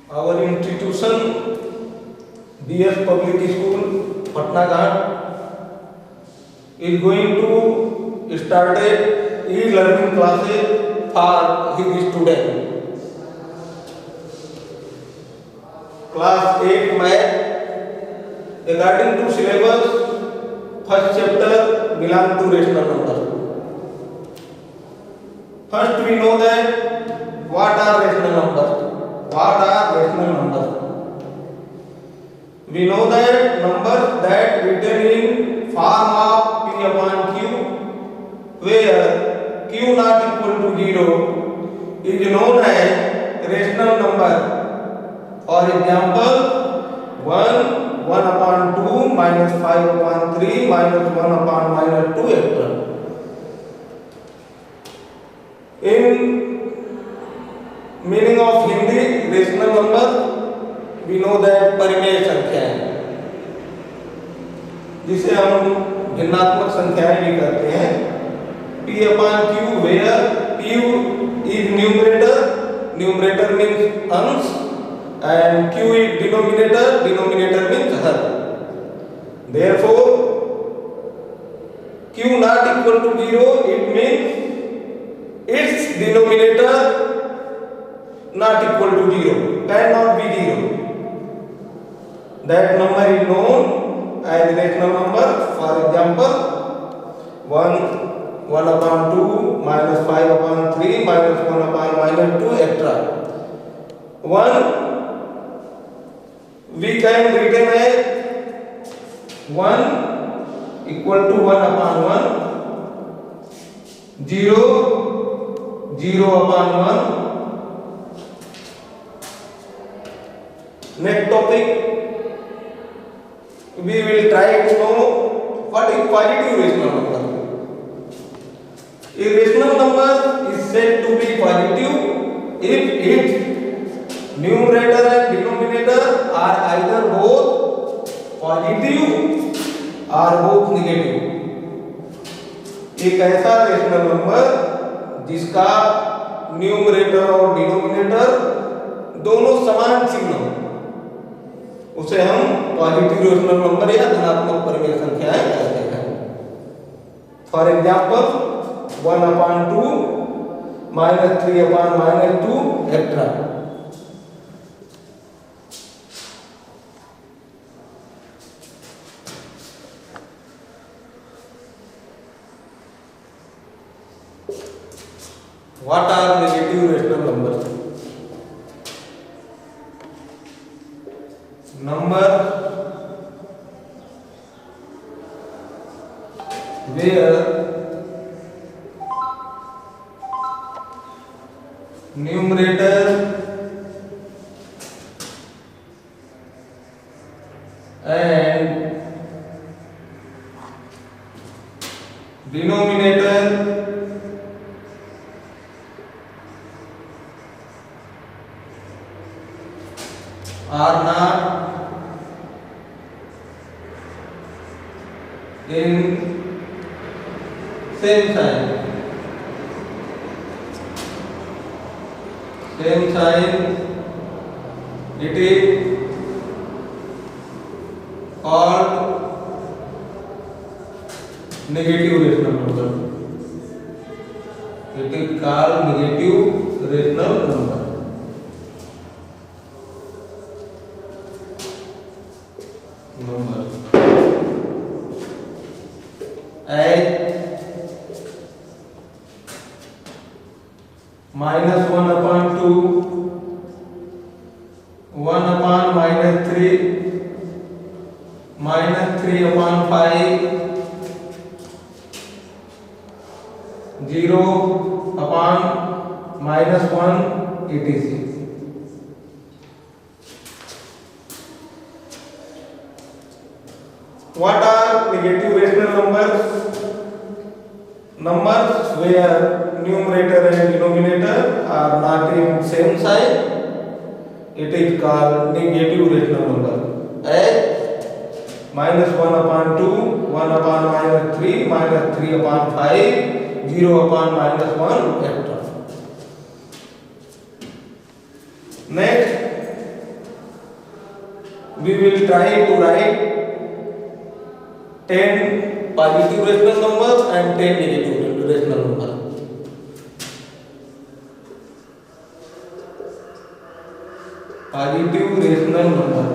Our institution BS Public School Patna Ghat is going to start e-learning classes for his students. Class 8 Math, according to syllabus, first chapter belong to rational number. First we know that what are rational numbers. What are rational numbers? We know that numbers that written in form of P upon Q, where Q not equal to 0 is known as rational number. For example, 1, 1 upon 2, minus 5 upon 3, minus 1 upon minus 2, etc. In meaning of Hindi rational number, we know that परिमेय संख्या है, जिसे हम भिन्नात्मक संख्याएं भी कहते हैं. P upon Q, where P is numerator means अंश, and Q is denominator means her. Therefore, Q not equal to 0, it means its denominator not equal to 0, cannot be 0. That number is known as rational number. For example, 1 upon 2, minus 5 upon 3, minus 1 upon minus 2, etc. 1 we can written as 1 equal to 1 upon 1, 0 upon 1. Next topic, we will try to know what is positive rational number. A rational number is said to be positive if its numerator and denominator are either both positive or both negative. एक ऐसा rational number जिसका numerator और denominator दोनों समान चिन्ह हो, उसे हम पॉजिटिव रेशनल नंबर या धनात्मक परिमेय संख्याएं कहते हैं. For example 1 upon 2, minus 3 upon minus 2, etc. What are negative rational numbers? Number where numerator and denominator are not in same sign. It is called negative rational number. It is called negative rational number. Minus 1 upon 2, 1 upon minus 3, minus 3 upon 5, 0 upon minus 1, etc. What are negative rational numbers? Numbers where numerator and denominator are not in same sign. It is called negative rational number. As minus 1 upon 2, 1 upon minus 3, minus 3 upon 5, 0 upon minus 1, etc. Next, we will try to write 10 positive rational numbers and 10 negative rational numbers. Positive rational number.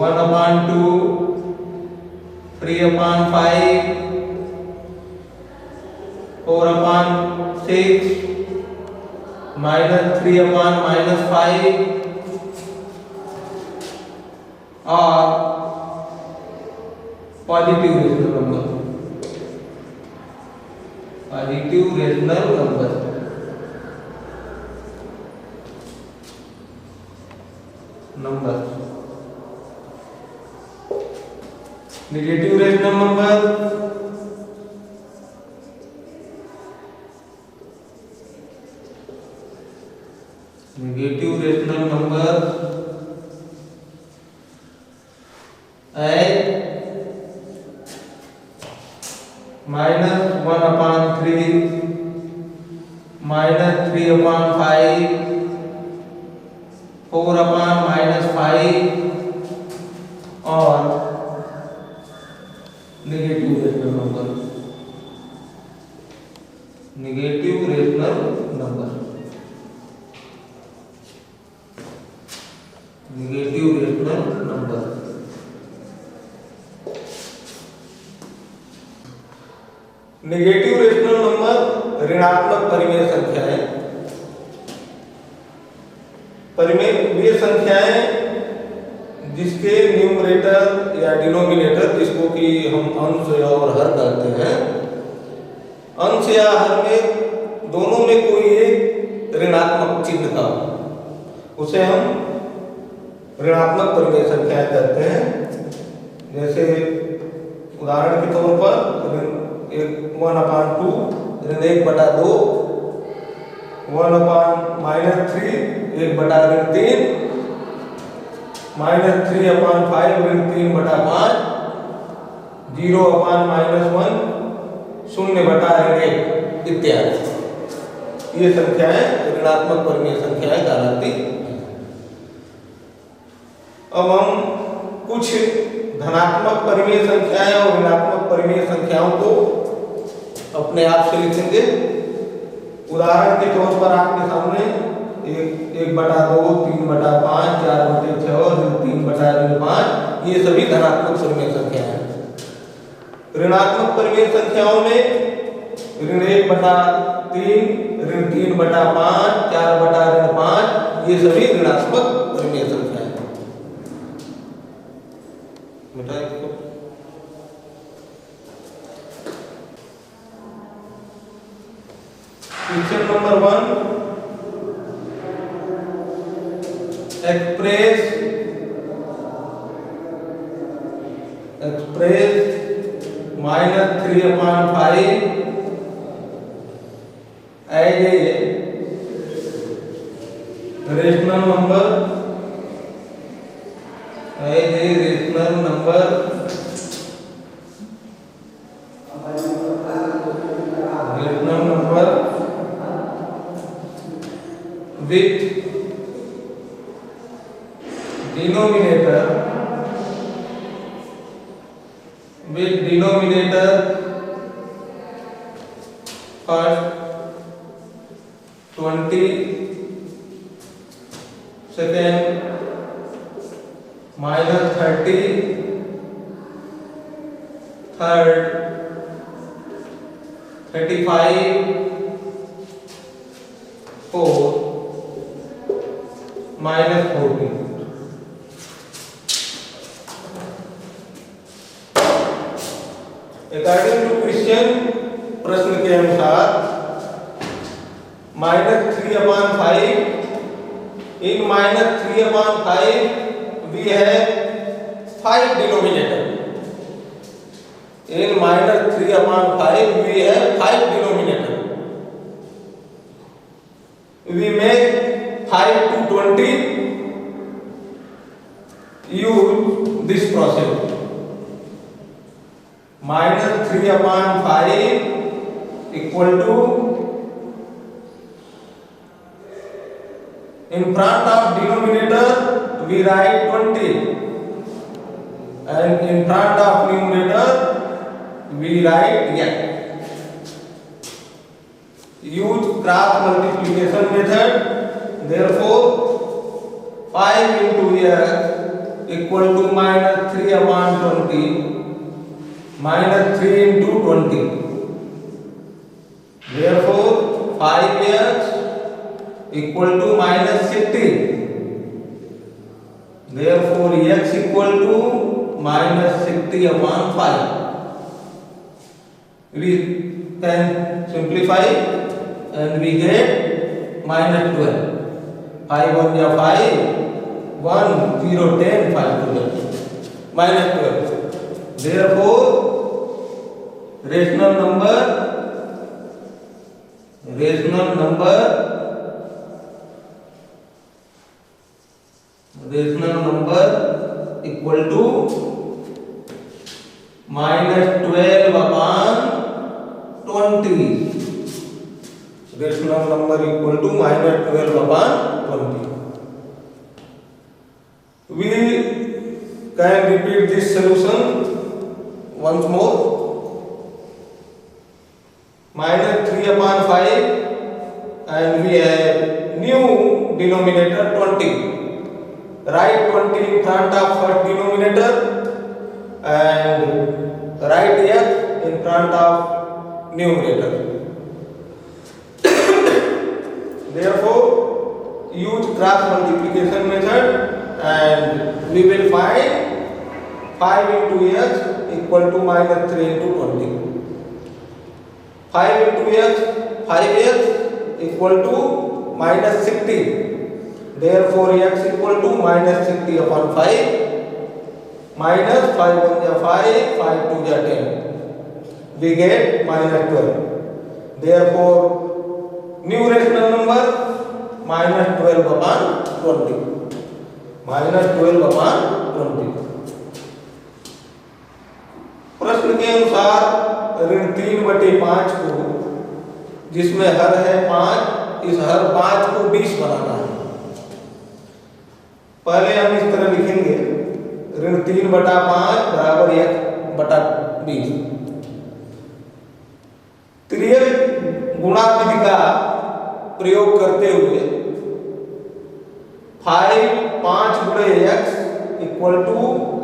One upon 2, 3 upon 5, 4 upon 6, minus 3 upon minus 5, or positive rational number. Positive rational number. Negative rational number. Negative rational number as minus 1 upon 3, minus 3 upon 5, 4 upon minus 5, और negative rational number. Negative rational number. Negative rational number. Negative rational number ऋणात्मक परिमेय संख्याएं। परिमेय वे संख्याएं जिसके numerator या denominator, जिसको कि हम अंश और हर कहते हैं, अंश या हर में दोनों में कोई एक ऋणात्मक चिन्ह का, उसे हम ऋणात्मक परिमेय संख्याएं कहते हैं। जैसे उदाहरण के तौर पर 1/2 ऋण 1/2, 1/-3 1/3, -3/5 ऋण 3/5, 0/-1 0/1 इत्यादि। ये संख्याएं ऋणात्मक परिमेय संख्याएं कहलाती हैं। अब हम कुछ धनात्मक परिमेय संख्याएं और ऋणात्मक परिमेय संख्याओं को अपने आप से लिखेंगे। उदाहरण के तौर पर आपके सामने 1/2, 3/5, 4/6 और 3/5, ये सभी धनात्मक परिमेय संख्याएं हैं। ऋणात्मक परिमेय संख्याओं में ऋण 1/3, ऋण 3/5, 4/5, ये सभी ऋणात्मक परिमेय संख्याएं हैं। Question number 1, express -3/5 as a rational number, with denominator first 20, second -30, third 35, fourth -40। According to question, प्रश्न के अनुसार -3/5, in -3/5 we have 5 denominator. In -3/5 we have 5 denominator. We make 5 to 20 use this process. minus 3 upon 5 equal to, in front of denominator we write 20 and in front of numerator we write x. Use cross multiplication method. Therefore 5 into x equal to minus 3 upon 20 minus 3 into 20. Therefore 5x equal to minus 60. Therefore x equal to minus 60 upon 5. We can simplify and we get minus 12. 5 1 ya 5, 1 0 10, 5 12, minus 12. Therefore rational number equal to minus 12 upon 20. Rational number equal to minus 12 upon 20. We can repeat this solution once more. Minus 3 upon 5 and we have new denominator 20. Write 20 in front of first denominator and write x in front of numerator. Therefore use cross multiplication method and we will find 5 into x equal to minus 3 into 20. 5 into x, 5x equal to minus 60. Therefore x equal to minus 60 upon 5 minus 5 1 ja 5, 5 2 ja 10. We get minus 12. Therefore new rational number minus 12 upon 20. Minus 12 upon 20. प्रश्न के अनुसार ऋण 3/5 को, जिसमें हर है 5, इस हर 5 को 20 बनाना है। पहले हम इस तरह लिखेंगे ऋण 3/5 बराबर 1/20। तिर्यक गुणा विधि का प्रयोग करते हुए 5 गुणे x इक्वल टू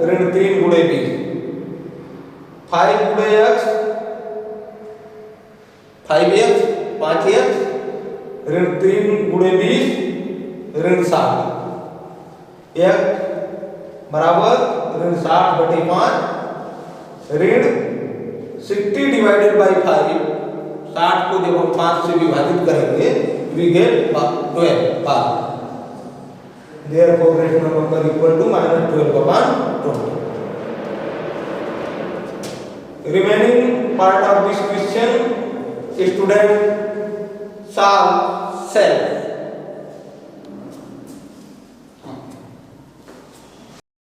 ऋण 3 गुणे 20। 5 गुणे x 5x 5x ऋण 3 गुणे 20 ऋण 7 x बराबर ऋण 60/5 ऋण 60 डिवाइडेड बाई 5। 60 को जब हम 5 से विभाजित करेंगे we get 12। Therefore rational number equal to minus 12 upon 20. Remaining part of this question student solve self.